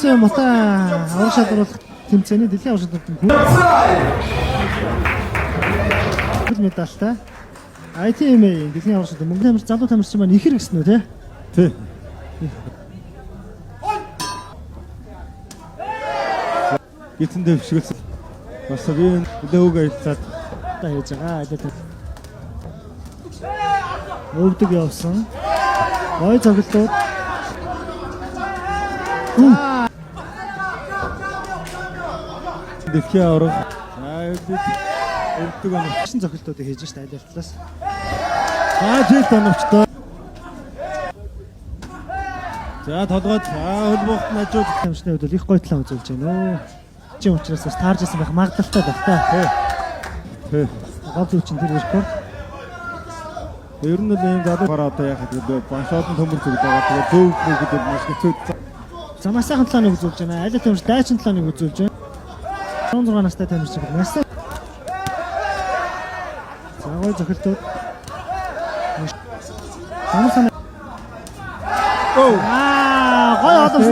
Ерөөсөө мотой аврал шалгаруулах тэмцээний дэлхийн аврал шалгаруулалт медальтай ITMA дэлхийн аврал шалгаруулалт мөнгөний тамирч залуу тамирчин маань ихэр гэсэн үү те? Тий. Гитэн дэвшгэлсэн. Бас би лөөг ажиллаад хийж байгаа. Өвдөг явсан. Ой цоглолтууд. Дэлхийн аврал. Өвдөг оногчсон цоглолтуудыг хийж штэ аль талаас. Жил оногчтой. За толгойд хөлбөгт нажууд тамирчны хувьд их гоё талаа үзүүлж байна өө. Чи учраас бас таарж ирсэн байх магадaltaй байх та. Тий. Гол зүйл чинь тэр рекорд. Ер нь л энэ залуугаар одоо яг гэдэг баншаадын төмөр зүгд байгаа. Тэгээ зөв гэдэг маш хэцүү. Замаа сайхан талааныг үзүүлж байна. Айл тамирч дайчин талааныг үзүүлж байна. 16 настай тамирч гэдэг маш сайн. За гоё зохилтууд. Гоё одоос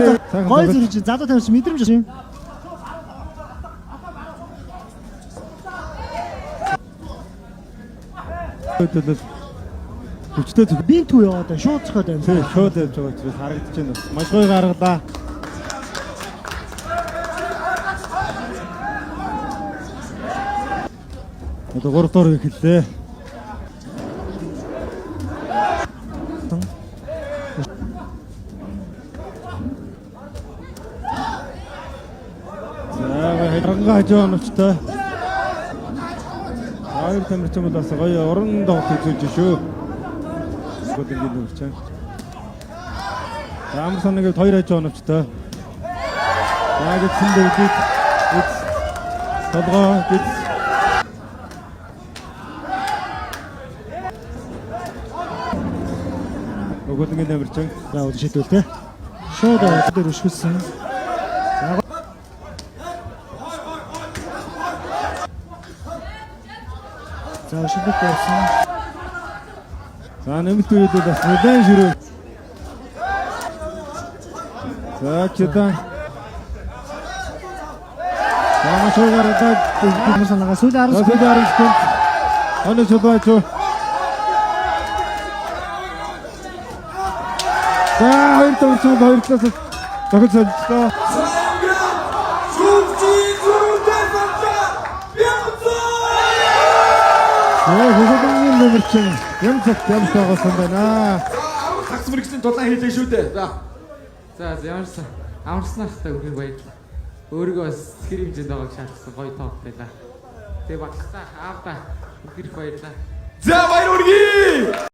гоё зэрэг залуу тамирч мэдрэмж юм. Хөдөлөл хүчтэй би түү яваад шууд цохоод байна. Тий, шууд явж байгаа учраас харагдаж байна. Маш гоё гаргалаа. Одоо 3 доор эхэллээ. За, хайрганга хажуу онцтой. Хоёр тамирчин бол бас гоё уран тоглолт үзүүлж шүү. Гол ингэ нүрчэн. Амар санааг хоёр хажуу онцтой. Яг гэсэн дэргэд толгой гэж Гол ингэ нэмэрчэн. За үл шийдвэл те. Шууд дээр өшгөлсөн. За шүлэг байсан. За нэмэлт үедээ бас нэлээд ширээ. За чита. Ямар шоугараа бид санаага сүүлийн 10 секунд. Оны шоугаач. За хоёр талаас зохиол солилцлоо. Хөдөлгөөний нэмэрчин ямцагт ямцаагсан байна. Хагас мөрөгчийн тулаан хийлээ шүү дээ. За ямарсан амарснаас та үргэлж баярлалаа. Өөрийгөө бас тэр хэмжээнд байгааг шаардсан гоё тоогтайлаа. Тэгээ багтаа аавда үргэлж баярлалаа. За баяр үргэлж